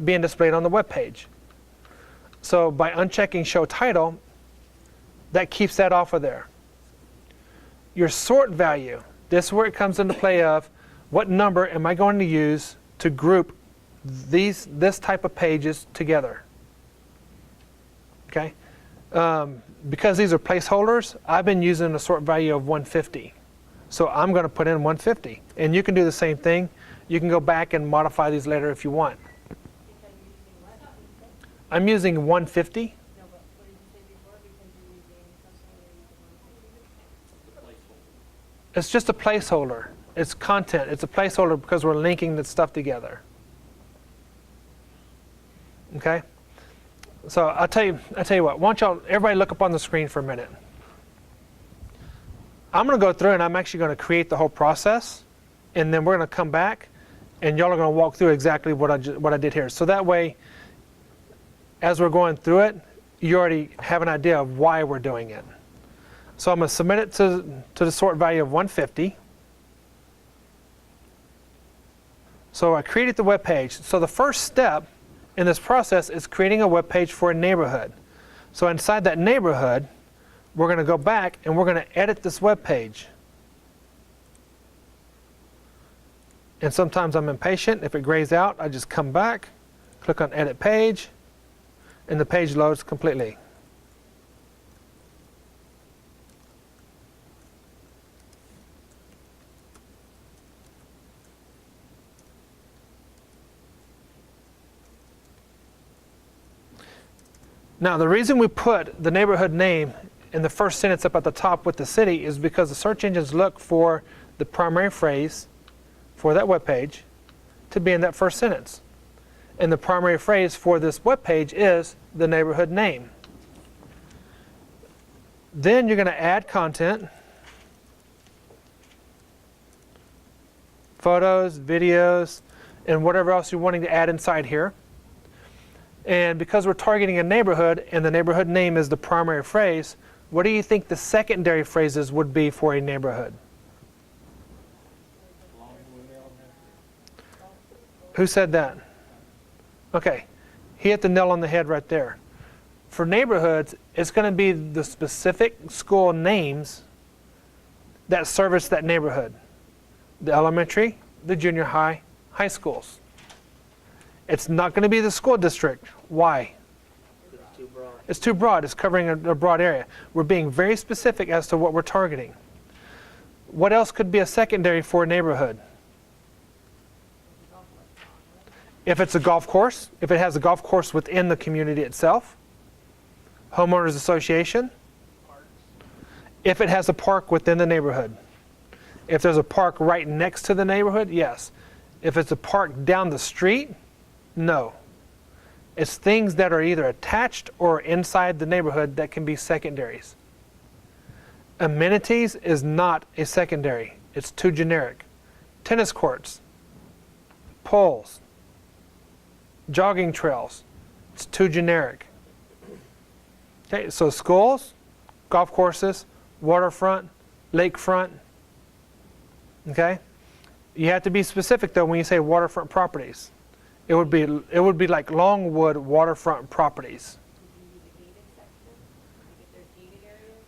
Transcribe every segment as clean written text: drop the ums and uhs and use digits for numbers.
being displayed on the web page. So by unchecking show title, that keeps that off of there. Your sort value, this is where it comes into play of what number am I going to use to group this type of pages together. Okay? Because these are placeholders, I've been using a sort value of 150. So I'm going to put in 150. And you can do the same thing. You can go back and modify these later if you want. I'm using 150. It's just a placeholder. It's content. It's a placeholder because we're linking the stuff together. Okay? So I'll tell you what. Why don't y'all, everybody look up on the screen for a minute. I'm going to go through and I'm actually going to create the whole process, and then we're going to come back and y'all are going to walk through exactly what I did here. So that way, as we're going through it, you already have an idea of why we're doing it. So I'm going to submit it to the sort value of 150. So I created the web page. So the first step in this process is creating a web page for a neighborhood. So inside that neighborhood, we're going to go back and we're going to edit this web page. And sometimes I'm impatient. If it grays out, I just come back, click on Edit Page, and the page loads completely. Now, the reason we put the neighborhood name in the first sentence up at the top with the city is because the search engines look for the primary phrase for that web page to be in that first sentence. And the primary phrase for this web page is the neighborhood name. Then you're going to add content, photos, videos, and whatever else you're wanting to add inside here. And because we're targeting a neighborhood and the neighborhood name is the primary phrase, what do you think the secondary phrases would be for a neighborhood? Who said that? Okay, he hit the nail on the head right there. For neighborhoods, it's going to be the specific school names that service that neighborhood. The elementary, the junior high, high schools. It's not going to be the school district. Why? It's too broad. It's too broad. It's covering a broad area. We're being very specific as to what we're targeting. What else could be a secondary for a neighborhood? If it's a golf course, if it has a golf course within the community itself, homeowners association, if it has a park within the neighborhood. If there's a park right next to the neighborhood, yes. If it's a park down the street, no. It's things that are either attached or inside the neighborhood that can be secondaries. Amenities is not a secondary. It's too generic. Tennis courts, poles, jogging trails, it's too generic. Okay, so schools, golf courses, waterfront, lakefront. Okay? You have to be specific though when you say waterfront properties. It would be like Longwood waterfront properties.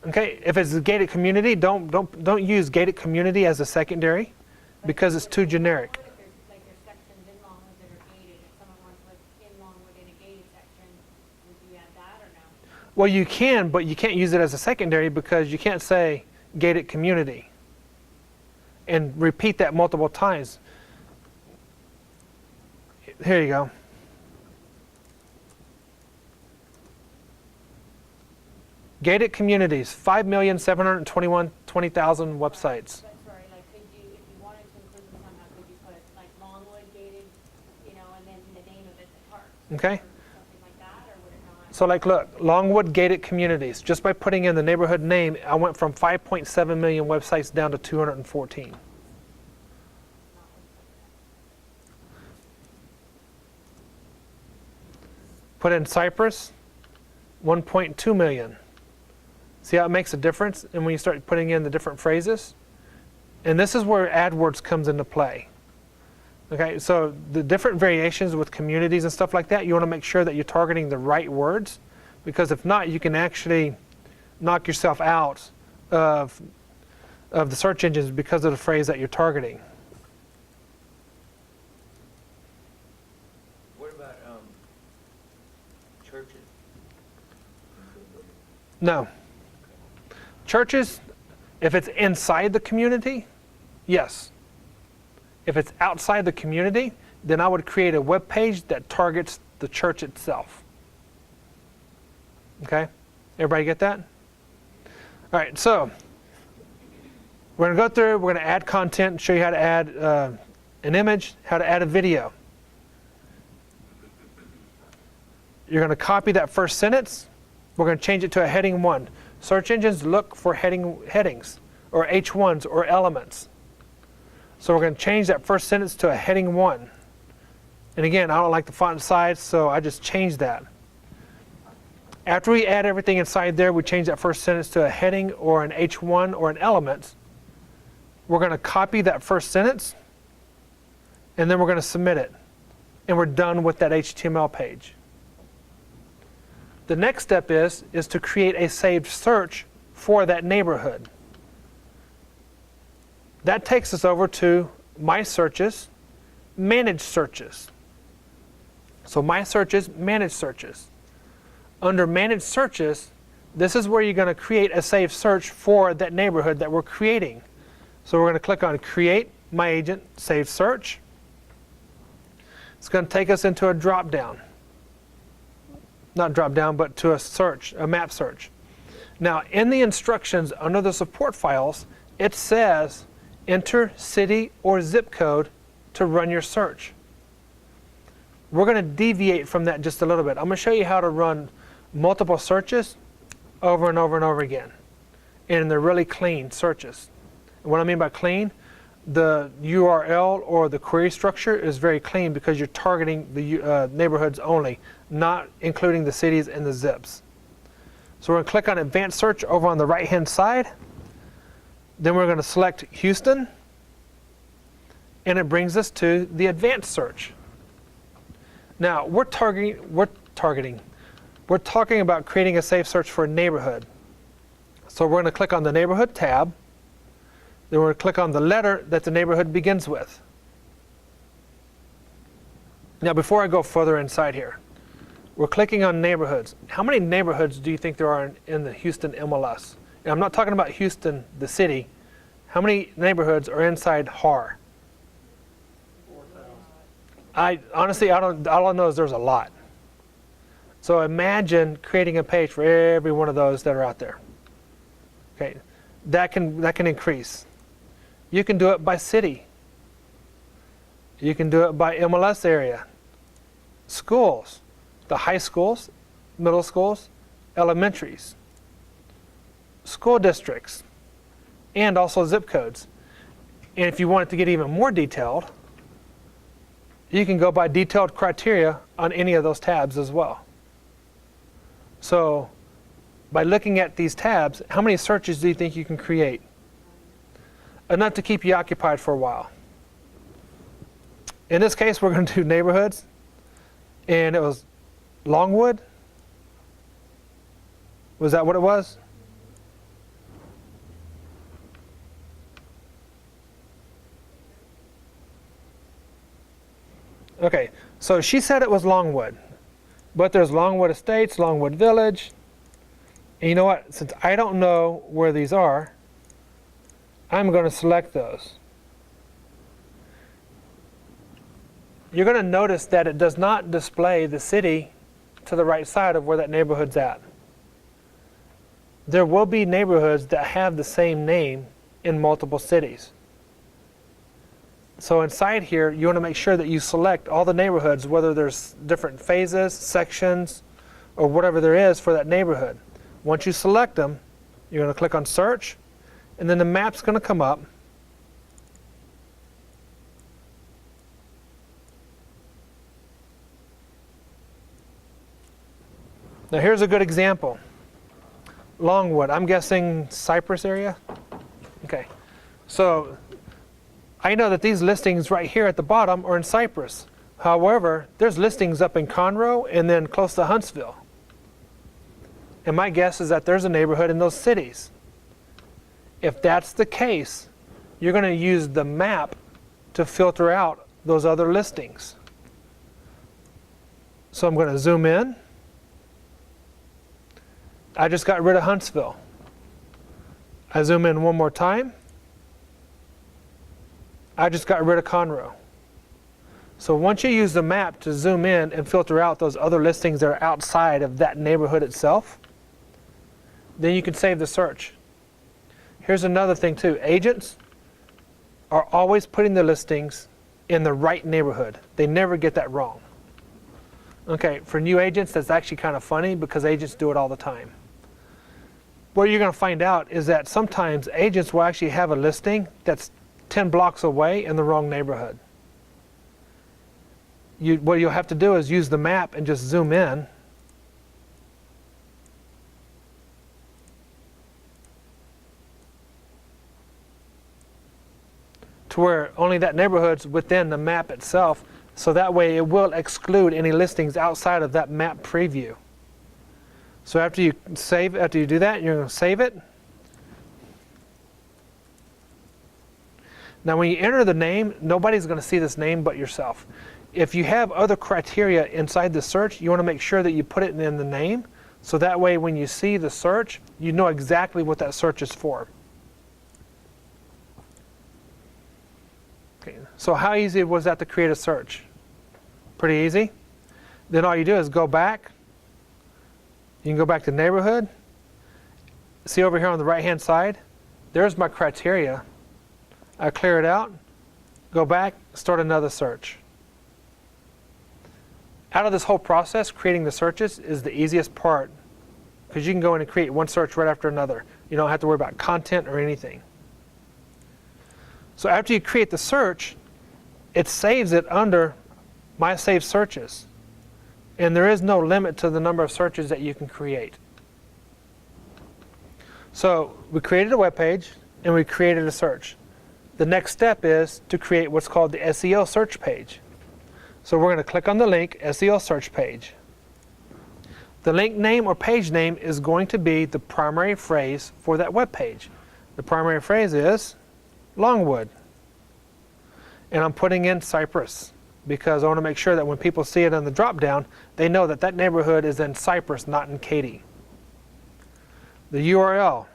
Okay, if it's a gated community, don't use gated community as a secondary because it's too generic. Like there's sections in Longwood that are gated. If someone wants to live in Longwood in a gated section, would you add that or no? Well, you can, but you can't use it as a secondary because you can't say gated community and repeat that multiple times. Here you go. Gated communities, 5,720,000 websites. But sorry, like could you, if you wanted to include them somehow, could you put like Longwood gated, and then the name of it, the park? Okay. Or something like that, or would it not? So like look, Longwood gated communities. Just by putting in the neighborhood name, I went from 5.7 million websites down to 214. Put in Cypress, 1.2 million. See how it makes a difference? And when you start putting in the different phrases? And this is where AdWords comes into play. Okay, so the different variations with communities and stuff like that, you want to make sure that you're targeting the right words, because if not, you can actually knock yourself out of the search engines because of the phrase that you're targeting. What about churches? No. Churches, if it's inside the community, yes. If it's outside the community, then I would create a web page that targets the church itself. Okay? Everybody get that? All right, so we're going to go through, we're going to add content, show you how to add an image, how to add a video. You're going to copy that first sentence. We're going to change it to a heading 1. Search engines look for headings, or H1s, or elements. So we're going to change that first sentence to a heading 1. And again, I don't like the font size, so I just changed that. After we add everything inside there, we change that first sentence to a heading or an H1 or an element. We're going to copy that first sentence, and then we're going to submit it. And we're done with that HTML page. The next step is to create a saved search for that neighborhood. That takes us over to My Searches, Manage Searches. So My Searches, Manage Searches. Under Manage Searches, this is where you're going to create a saved search for that neighborhood that we're creating. So we're going to click on Create My Agent Saved Search. It's going to take us into a drop-down. Not drop-down, but to a search, a map search. Now, in the instructions under the support files, it says enter city or zip code to run your search. We're going to deviate from that just a little bit. I'm going to show you how to run multiple searches over and over and over again. And they're really clean searches. And what I mean by clean, the URL or the query structure is very clean because you're targeting the neighborhoods only, not including the cities and the zips. So we're going to click on Advanced Search over on the right-hand side. Then we're going to select Houston, and it brings us to the Advanced Search. Now we're talking about creating a safe search for a neighborhood. So we're going to click on the Neighborhood tab. Then we're going to click on the letter that the neighborhood begins with. Now before I go further inside here, we're clicking on neighborhoods. How many neighborhoods do you think there are in the Houston MLS? And I'm not talking about Houston, the city. How many neighborhoods are inside HAR? 4,000. Honestly, all I know is there's a lot. So imagine creating a page for every one of those that are out there. Okay, that can increase. You can do it by city. You can do it by MLS area. Schools, the high schools, middle schools, elementaries, school districts, and also zip codes. And if you want it to get even more detailed, you can go by detailed criteria on any of those tabs as well. So by looking at these tabs, how many searches do you think you can create? Enough to keep you occupied for a while. In this case, we're going to do neighborhoods, and it was Longwood. Was that what it was? Okay, so she said it was Longwood, but there's Longwood Estates, Longwood Village, and you know what? Since I don't know where these are, I'm going to select those. You're going to notice that it does not display the city to the right side of where that neighborhood's at. There will be neighborhoods that have the same name in multiple cities. So inside here, you want to make sure that you select all the neighborhoods, whether there's different phases, sections, or whatever there is for that neighborhood. Once you select them, you're going to click on Search, and then the map's going to come up. Now here's a good example. Longwood, I'm guessing Cypress area? Okay, so I know that these listings right here at the bottom are in Cypress. However, there's listings up in Conroe and then close to Huntsville. And my guess is that there's a neighborhood in those cities. If that's the case, you're going to use the map to filter out those other listings. So I'm going to zoom in. I just got rid of Huntsville. I zoom in one more time. I just got rid of Conroe. So once you use the map to zoom in and filter out those other listings that are outside of that neighborhood itself, then you can save the search. Here's another thing too. Agents are always putting the listings in the right neighborhood. They never get that wrong. Okay, for new agents, that's actually kind of funny because agents do it all the time. What you're going to find out is that sometimes agents will actually have a listing that's 10 blocks away in the wrong neighborhood. What you'll have to do is use the map and just zoom in. To where only that neighborhood's within the map itself, so that way it will exclude any listings outside of that map preview. So after you do that, you're going to save it. Now when you enter the name, nobody's going to see this name but yourself. If you have other criteria inside the search, you want to make sure that you put it in the name, so that way when you see the search, you know exactly what that search is for. Okay, so how easy was that to create a search? Pretty easy. Then all you do is go back. You can go back to neighborhood. See over here on the right hand side, there's my criteria. I clear it out, go back, start another search. Out of this whole process, creating the searches is the easiest part, because you can go in and create one search right after another. You don't have to worry about content or anything. So after you create the search, it saves it under My Saved Searches. And there is no limit to the number of searches that you can create. So we created a web page and we created a search. The next step is to create what's called the SEO search page. So we're going to click on the link, SEO search page. The link name or page name is going to be the primary phrase for that web page. The primary phrase is Longwood. And I'm putting in Cypress because I want to make sure that when people see it on the drop down, they know that that neighborhood is in Cypress, not in Katy. The URL.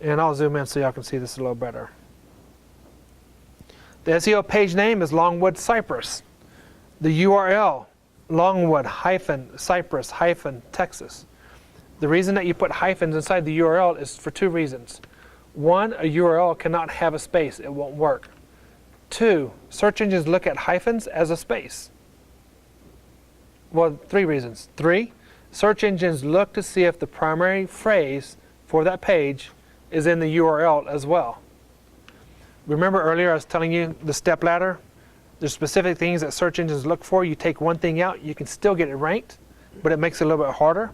And I'll zoom in so y'all can see this a little better. The SEO page name is Longwood Cypress. The URL, Longwood-Cypress-Texas. The reason that you put hyphens inside the URL is for two reasons. One, a URL cannot have a space. It won't work. Two, search engines look at hyphens as a space. Well, three reasons. Three, search engines look to see if the primary phrase for that page is in the URL as well. Remember earlier I was telling you the step ladder? There's specific things that search engines look for. You take one thing out, you can still get it ranked, but it makes it a little bit harder.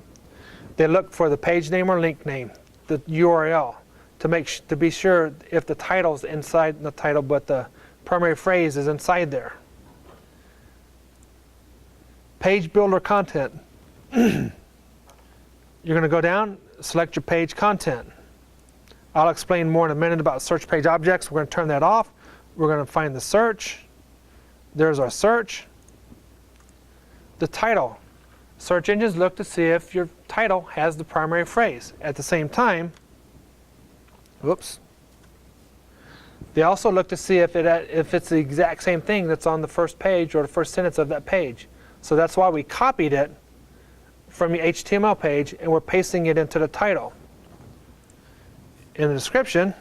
They look for the page name or link name, the URL, to be sure if the title's inside the title, but the primary phrase is inside there. Page builder content. You're going to go down, select your page content. I'll explain more in a minute about search page objects. We're going to turn that off. We're going to find the search. There's our search. The title. Search engines look to see if your title has the primary phrase. At the same time, they also look to see if it's the exact same thing that's on the first page or the first sentence of that page. So that's why we copied it from the HTML page and we're pasting it into the title. In the description,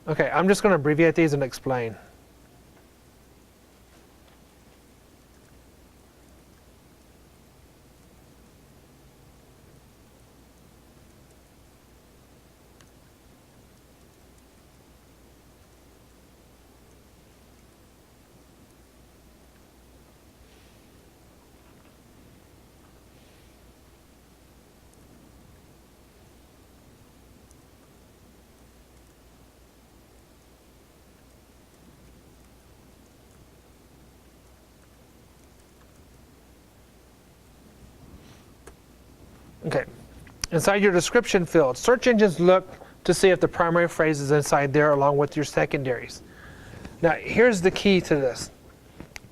okay, I'm just going to abbreviate these and explain. Okay. Inside your description field, search engines look to see if the primary phrase is inside there along with your secondaries. Now, here's the key to this.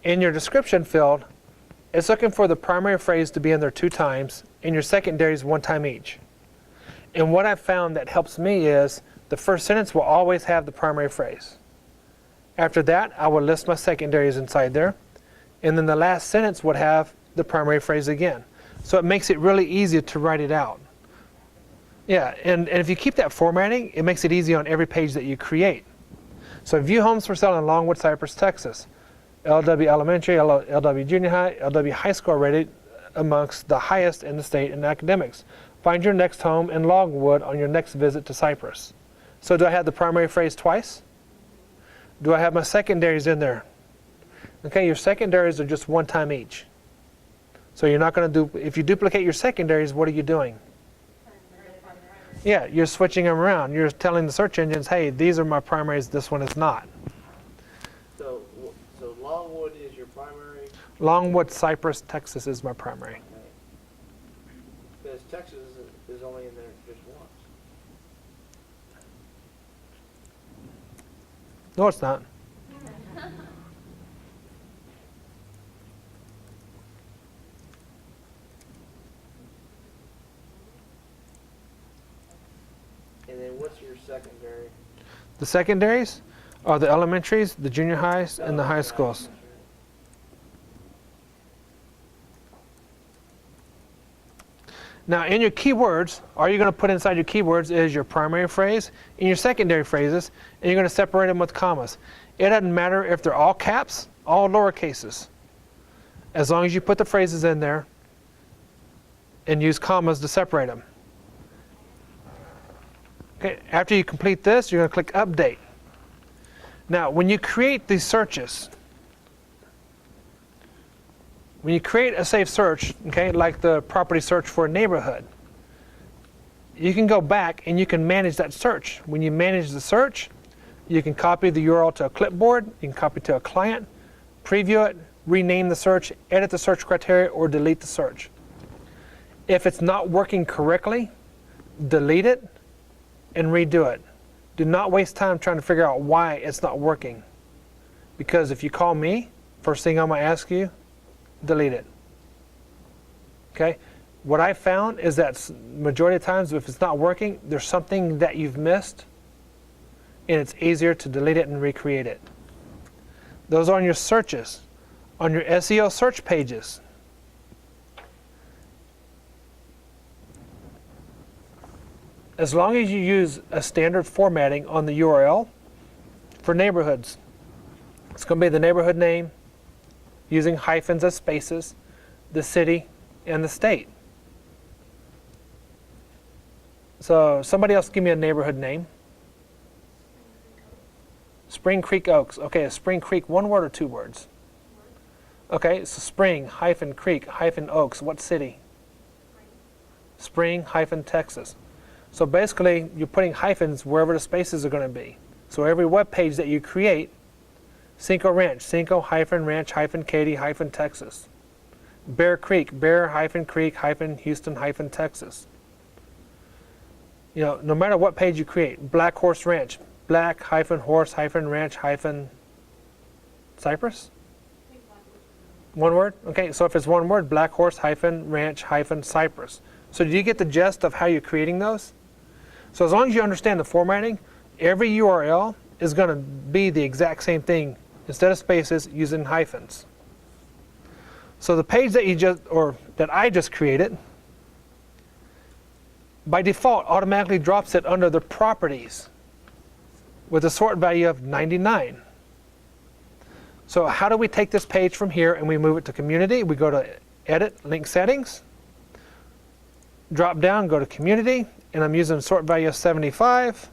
In your description field, it's looking for the primary phrase to be in there 2 times and your secondaries 1 time each. And what I've found that helps me is the first sentence will always have the primary phrase. After that, I will list my secondaries inside there. And then the last sentence would have the primary phrase again. So it makes it really easy to write it out. Yeah, and if you keep that formatting, it makes it easy on every page that you create. So view homes for sale in Longwood, Cypress, Texas. LW Elementary, LW Junior High, LW High School rated amongst the highest in the state in academics. Find your next home in Longwood on your next visit to Cypress. So do I have the primary phrase twice? Do I have my secondaries in there? Okay, your secondaries are just 1 time each. So you're not going to do, if you duplicate your secondaries, what are you doing? Yeah, you're switching them around. You're telling the search engines, hey, these are my primaries, this one is not. So Longwood is your primary? Longwood, Cypress, Texas is my primary. Okay. Because Texas is only in there just once. No, it's not. And then what's your secondary? The secondaries are the elementaries, the junior highs, and the high schools. Now, in your keywords, all you're going to put inside your keywords is your primary phrase and your secondary phrases, and you're going to separate them with commas. It doesn't matter if they're all caps, all lowercases. As long as you put the phrases in there and use commas to separate them. Okay, after you complete this, you're going to click Update. Now, when you create these searches, when you create a safe search, okay, like the property search for a neighborhood, you can go back and you can manage that search. When you manage the search, you can copy the URL to a clipboard, you can copy it to a client, preview it, rename the search, edit the search criteria, or delete the search. If it's not working correctly, delete it and redo it. Do not waste time trying to figure out why it's not working. Because if you call me, first thing I'm going to ask you, delete it. Okay? What I found is that majority of times if it's not working, there's something that you've missed, and it's easier to delete it and recreate it. Those are on your searches. On your SEO search pages, as long as you use a standard formatting on the URL for neighborhoods, it's going to be the neighborhood name using hyphens as spaces, the city, and the state. So somebody else give me a neighborhood name. Spring Creek Oaks. Okay, is Spring Creek 1 word or 2 words? Okay, so Spring hyphen Creek hyphen Oaks. What city? Spring hyphen Texas. So basically, you're putting hyphens wherever the spaces are going to be. So every web page that you create, Cinco Ranch, Cinco hyphen Ranch hyphen Katy hyphen Texas. Bear Creek, Bear hyphen Creek hyphen Houston hyphen Texas. You know, no matter what page you create, Black Horse Ranch, Black hyphen Horse hyphen Ranch hyphen Cypress. 1 word? Okay, so if it's 1 word, Black Horse hyphen Ranch hyphen Cypress. So do you get the gist of how you're creating those? So as long as you understand the formatting, every URL is going to be the exact same thing. Instead of spaces, using hyphens. So the page that I just created, by default automatically drops it under the properties with a sort value of 99. So how do we take this page from here and we move it to community? We go to Edit, Link Settings, drop down, go to Community, and I'm using a sort value of 75.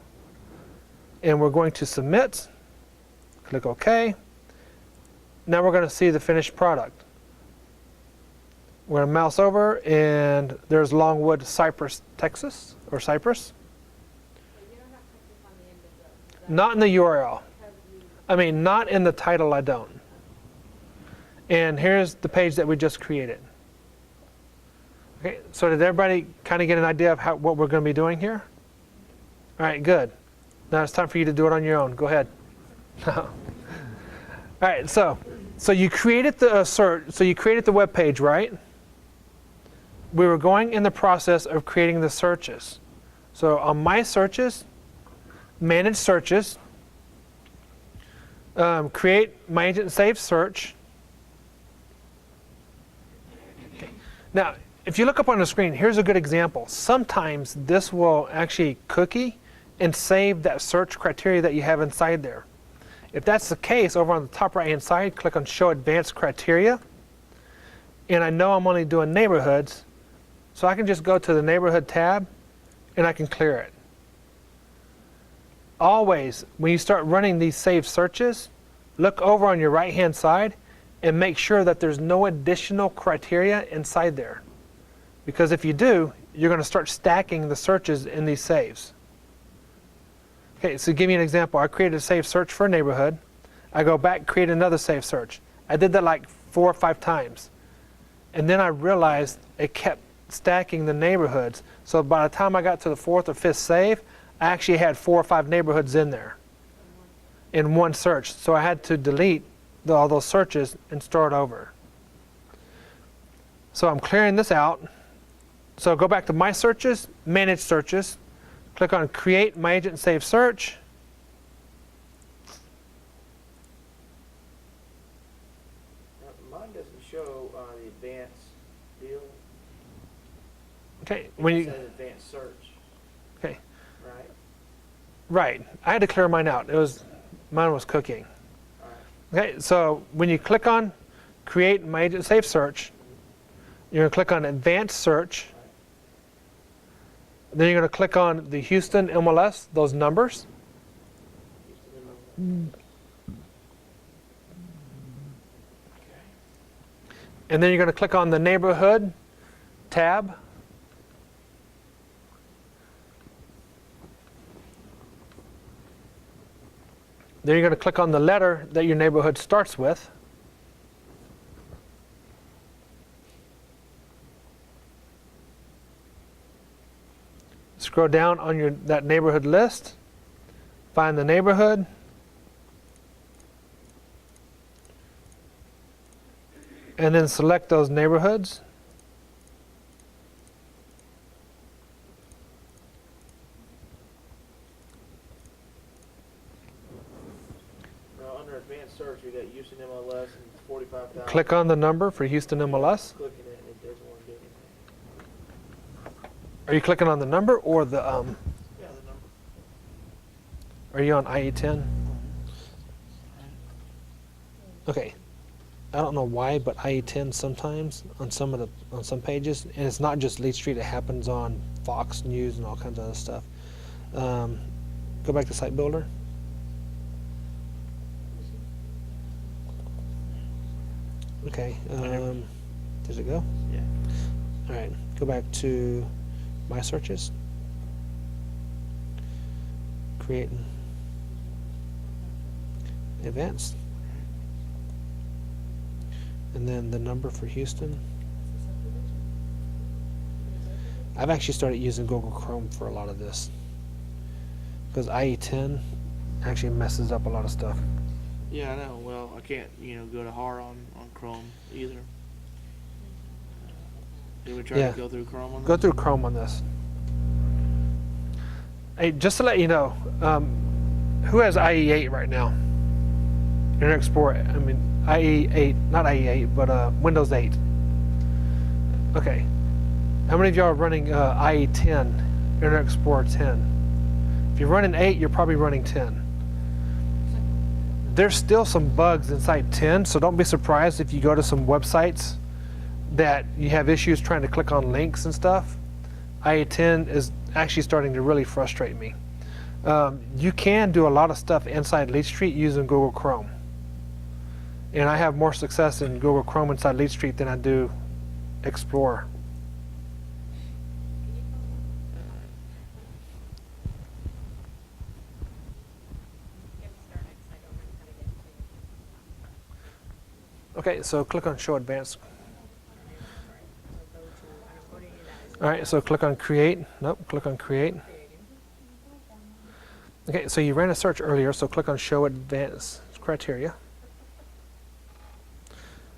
And we're going to Submit. Click OK. Now we're going to see the finished product. We're going to mouse over, and there's Longwood, Cypress, Texas, or Cypress. You don't have Texas on the end of Not in the URL. because you I mean, not in the title, I don't. And here's the page that we just created. Okay, so did everybody kind of get an idea of what we're going to be doing here? All right, good. Now it's time for you to do it on your own. Go ahead. All right, so you created the search. So you created the web page, right? We were going in the process of creating the searches. So on my searches, manage searches, create my agent save search. Okay. Now, if you look up on the screen, here's a good example. Sometimes this will actually cookie and save that search criteria that you have inside there. If that's the case, over on the top right hand side, click on Show Advanced Criteria. And I know I'm only doing neighborhoods, so I can just go to the Neighborhood tab and I can clear it. Always, when you start running these saved searches, look over on your right hand side and make sure that there's no additional criteria inside there. Because if you do, you're going to start stacking the searches in these saves. Okay, so give me an example. I created a saved search for a neighborhood. I go back, create another saved search. I did that like 4 or 5 times. And then I realized it kept stacking the neighborhoods. So by the time I got to the 4th or 5th save, I actually had 4 or 5 neighborhoods in there in one search. So I had to delete all those searches and start over. So I'm clearing this out. So go back to My Searches, Manage Searches. Click on Create My Agent Save Search. Mine doesn't show the advanced deal. Okay, It says advanced search. Okay. Right? Right. I had to clear mine out. Mine was cooking. All right. Okay, so when you click on Create My Agent Save Search, you're going to click on Advanced Search. Then you're going to click on the Houston MLS, those numbers. And then you're going to click on the Neighborhood tab. Then you're going to click on the letter that your neighborhood starts with. Scroll down on that neighborhood list, find the neighborhood, and then select those neighborhoods. Now under advanced search, we got Houston MLS and 45,000. Click on the number for Houston MLS. Clicking it and it doesn't want to do anything. Are you clicking on the number or the Yeah, the number. Are you on IE10? Okay. I don't know why, but IE10 sometimes on some pages, and it's not just LeadStreet. It happens on Fox News and all kinds of other stuff. Go back to Site Builder. Okay. Does it go? Yeah. All right. Go back to My Searches. Create Advanced. And then the number for Houston. I've actually started using Google Chrome for a lot of this, because IE10 actually messes up a lot of stuff. Yeah, I know. Well, I can't, go to HAR on Chrome either. Did we try Yeah. to go through Chrome on that? Go through Chrome on this. Hey, just to let you know, who has IE8 right now? Internet Explorer, IE8, not IE8, but Windows 8. Okay. How many of y'all are running IE10, Internet Explorer 10? If you're running 8, you're probably running 10. There's still some bugs inside 10, so don't be surprised if you go to some websites that you have issues trying to click on links and stuff. IE10 is actually starting to really frustrate me. You can do a lot of stuff inside LeadStreet using Google Chrome. And I have more success in Google Chrome inside LeadStreet than I do Explorer. Okay, so click on Show Advanced. So go to unrecorded All right, so click on create. Nope, click on create. Okay, so you ran a search earlier, so click on show advanced criteria.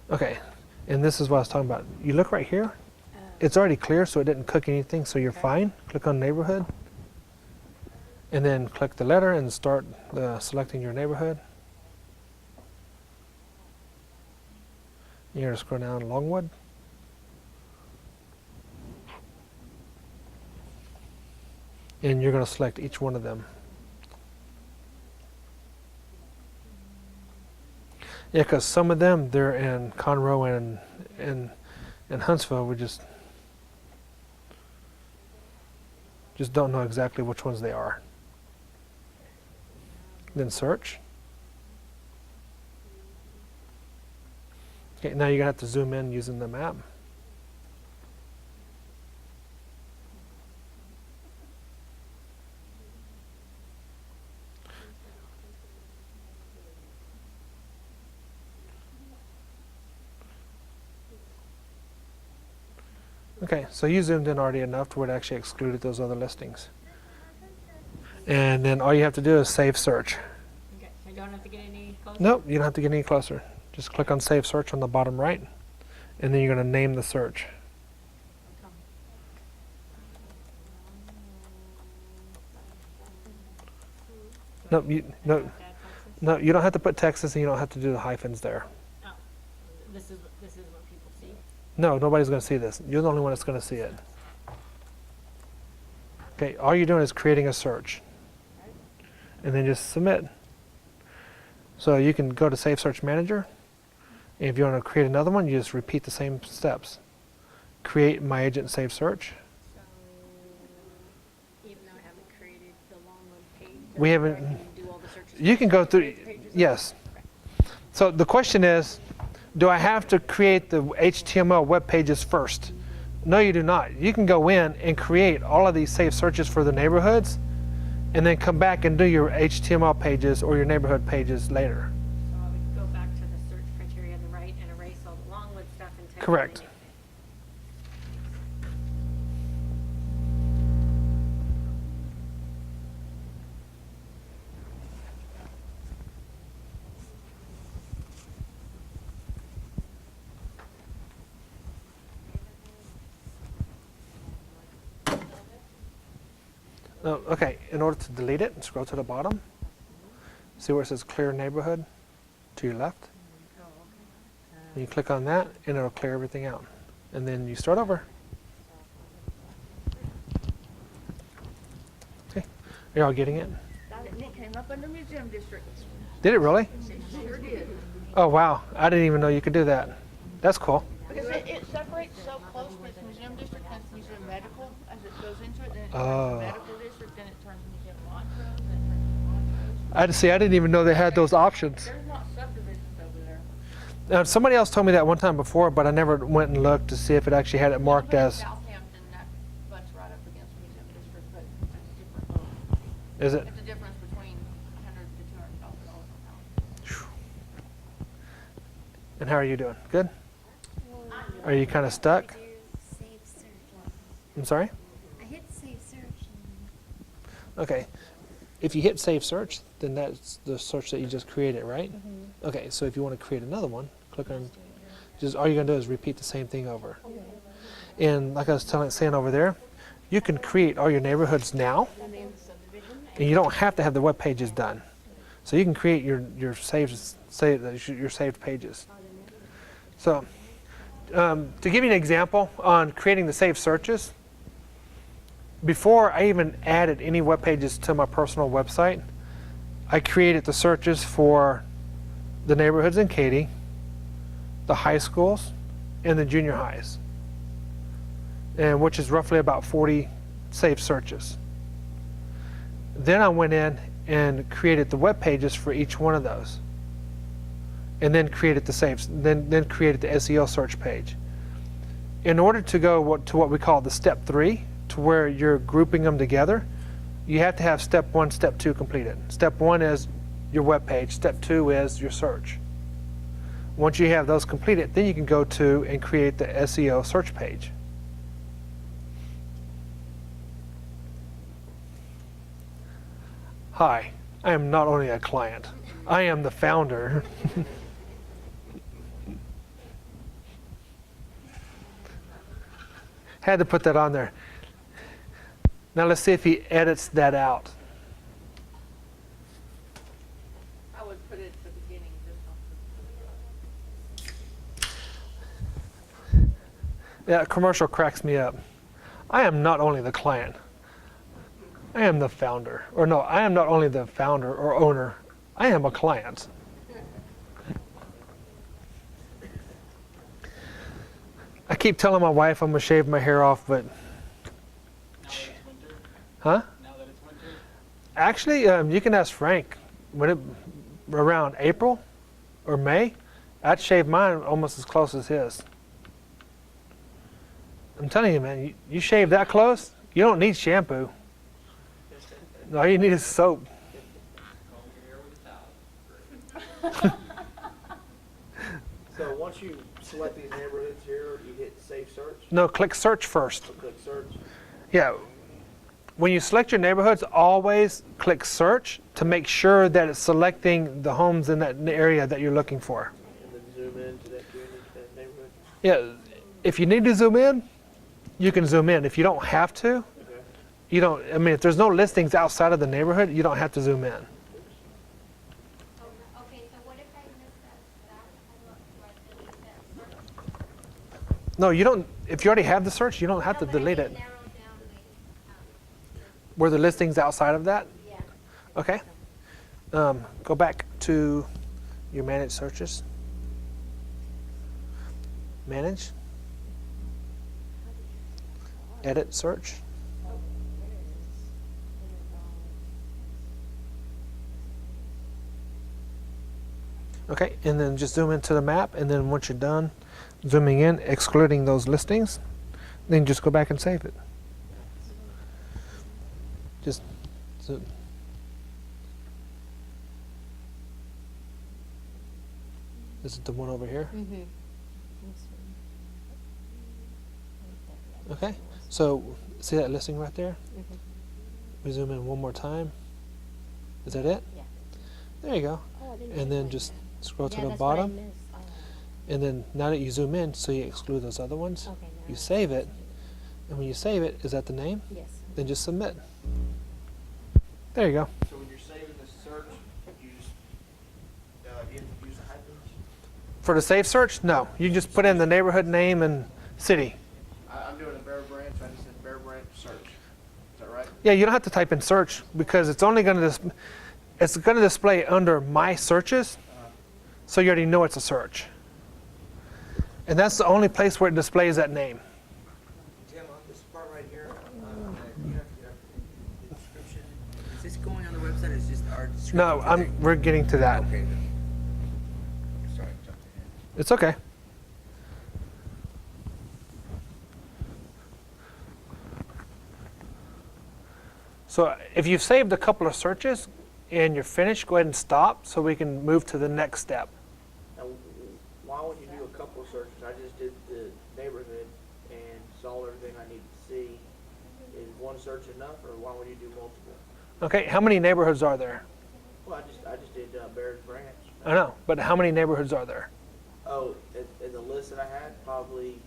Okay, and this is what I was talking about. You look right here. It's already clear, so it didn't cook anything, so you're fine. Click on neighborhood. And then click the letter and start selecting your neighborhood. You're going to scroll down Longwood. And you're going to select each one of them. Yeah, because some of them, they're in Conroe and Huntsville. We just don't know exactly which ones they are. Then search. Okay, now you're going to have to zoom in using the map. Okay, so you zoomed in already enough to where it actually excluded those other listings. And then all you have to do is save search. Okay, so I don't have to get any closer? Nope, you don't have to get any closer. Just click on save search on the bottom right, and then you're going to name the search. Nope, you don't have to put Texas, and you don't have to do the hyphens there. Oh, this is what people see. No, nobody's going to see this. You're the only one that's going to see it. Okay, all you're doing is creating a search. And then just submit. So you can go to Save Search Manager. And if you want to create another one, you just repeat the same steps. Create My Agent Save Search. So, even though I haven't created the Longwood page, We haven't. I can do all the searches You can go for through. pages? Yes. So the question is, do I have to create the HTML web pages first? No, you do not. You can go in and create all of these saved searches for the neighborhoods, and then come back and do your HTML pages or your neighborhood pages later. So I would go back to the search criteria on the right and erase all the Longwood stuff and type Correct. in the Oh, okay, in order to delete it, scroll to the bottom. See where it says clear neighborhood to your left? And you click on that, and it'll clear everything out. And then you start over. Okay, are y'all getting it? It came up under museum district. Did it really? It sure did. Oh, wow, I didn't even know you could do that. That's cool. Because it separates so close with museum district and museum medical as it goes into it. Then it Oh. turns medical district, then it turns museum Montrose, then it turns Montrose. I see. I didn't even know they had those options. There's not subdivisions over there. Now, somebody else told me that one time before, but I never went and looked to see if it actually had it marked Over in as. Southampton, that butts right up against museum district, but it's a different load. Is it? It's a difference between $100,000 to $200,000 a pound. And how are you doing? Good? Are you kind of stuck? Save search. I'm sorry? I hit save search. Okay. If you hit save search, then that's the search that you just created, right? Okay, so if you want to create another one, click on, just all you're going to do is repeat the same thing over. And like I was saying over there, you can create all your neighborhoods now, and you don't have to have the web pages done. So you can create your saved pages. So to give you an example on creating the saved searches, before I even added any web pages to my personal website, I created the searches for the neighborhoods in Katy, the high schools, and the junior highs, and which is roughly about 40 saved searches. Then I went in and created the web pages for each one of those, and then created the saves, then created the SEO search page. In order to go to what we call the step 3, to where you're grouping them together, you have to have step 1, step 2 completed. Step 1 is your web page. Step 2 is your search. Once you have those completed, then you can go to and create the SEO search page. Hi, I am not only a client, I am the founder. Had to put that on there. Now let's see if he edits that out. I would put it at the beginning, just Yeah, commercial cracks me up. I am not only the client, I am the founder. Or no, I am not only the founder or owner, I am a client. I keep telling my wife I'm gonna shave my hair off, but huh? Now that it's winter? Actually, you can ask Frank. When it around April or May, I'd shave mine almost as close as his. I'm telling you, man, you shave that close, you don't need shampoo. All you need is soap. Comb your hair with a towel. So once you select these neighborhoods here, you hit Save Search, No, click search first. so click Search. Yeah. When you select your neighborhoods, always click search to make sure that it's selecting the homes in that area that you're looking for. And then zoom in to that neighborhood. Yeah, if you need to zoom in, you can zoom in. If you don't have to, Okay. you don't, I mean, if there's no listings outside of the neighborhood, you don't have to zoom in. Okay, so what if I miss that, do I delete that search? No, you don't, if you already have the search, you don't have to No, but I delete didn't it. narrow down Were the listings outside of that? yeah. Okay. Go back to your manage searches. Manage. Edit search. Okay, and then just zoom into the map, and then once you're done zooming in, excluding those listings, then just go back and save it. Just zoom. This is the one over here. Okay, so see that listing right there? We zoom in one more time. Is that it? Yeah. There you go. And then just scroll to the bottom. And then now that you zoom in, so you exclude those other ones, you save it. And when you save it, is that the name? Yes. Then just submit. There you go. So when you're saving the search, you just, you have to use hyphens? For the save search, no. You just put in the neighborhood name and city. I'm doing a Bear Branch, I just said Bear Branch search. Is that right? Yeah, you don't have to type in search because it's only going to display under my searches, so you already know it's a search. And that's the only place where it displays that name. Tim, on this part right here, you have the description. Is this going on the website? Is just our description? No, we're getting to that. Okay. Then. Sorry, I jumped ahead. It's okay. So if you've saved a couple of searches and you're finished, go ahead and stop so we can move to the next step. Now, why would you do a couple of searches? I just did the neighborhood and saw everything I needed to see. Is one search enough, or why would you do multiple? Okay, how many neighborhoods are there? Well, I just did Bear's Branch. I know, but how many neighborhoods are there? Oh, in the list that I had, probably,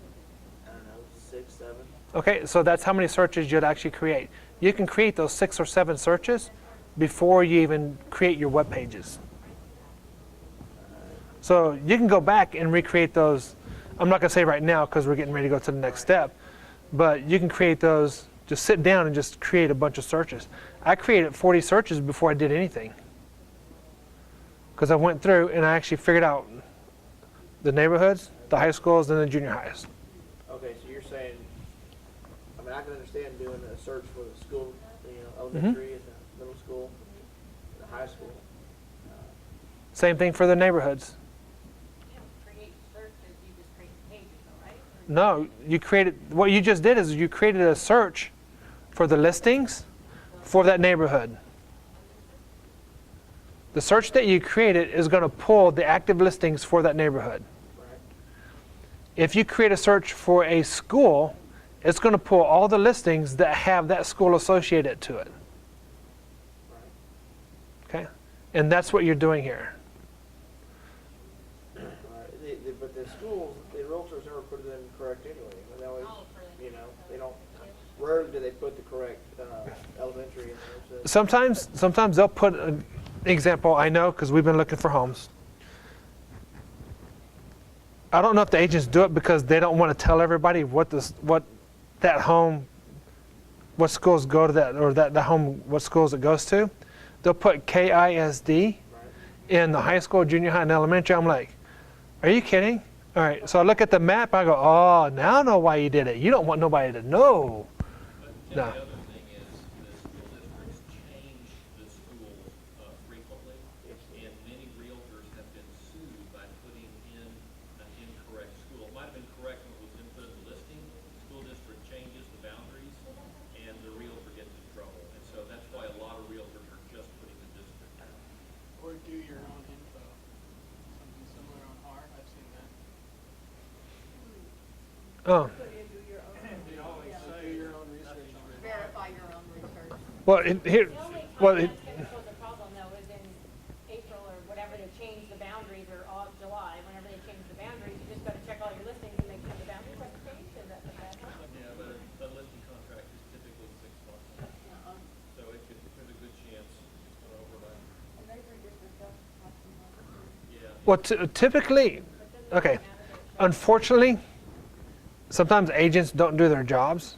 I don't know, 6, 7. Okay, so that's how many searches you'd actually create. You can create those 6 or 7 searches before you even create your web pages. So you can go back and recreate those. I'm not going to say right now because we're getting ready to go to the next step, but you can create those. Just sit down and just create a bunch of searches. I created 40 searches before I did anything because I went through and I actually figured out the neighborhoods, the high schools, and the junior highs. Okay, so you're saying, I mean, I can understand doing a search for the school, elementary and the middle school, the high school. Same thing for the neighborhoods. You don't create searches, you just create pages, though, right? No, you created, what you just did is you created a search for the listings for that neighborhood. The search that you created is going to pull the active listings for that neighborhood. Right. If you create a search for a school, it's going to pull all the listings that have that school associated to it. Right. Okay? And that's what you're doing here. But the schools, the realtors never put it in correct anyway. They always, Oh, for the- you know, they don't, rarely do they put the correct elementary in there. So Sometimes they'll put an example, I know, because we've been looking for homes. I don't know if the agents do it because they don't want to tell everybody what that home, what schools go to that, or that the home, what schools it goes to. They'll put KISD in the high school, junior high, and elementary. I'm like, are you kidding? All right, so I look at the map, I go, oh, now I know why you did it. You don't want nobody to know. But No. Tim, the other thing is, the school districts change the schools frequently, and many realtors have been sued by putting in an incorrect school. It might have been correct when it was input in the listing, the school district changes the boundaries, and the realtor gets in trouble. And so that's why a lot of realtors are just putting the district down. Or do your own info. Something similar on Hart, I've seen that. Oh, They always say do your own research on it. Verify your own research. well, here, The only well, time that's gonna cause a problem though is in April or whatever they change the boundaries, or July, whenever they change the boundaries, you just gotta check all your listings and make sure the boundaries have changed, is that the bad one? Yeah, but a listing contract is typically 6 months. So there's a good chance it's going to overlap. Yeah. well, typically, okay, unfortunately, sometimes agents don't do their jobs.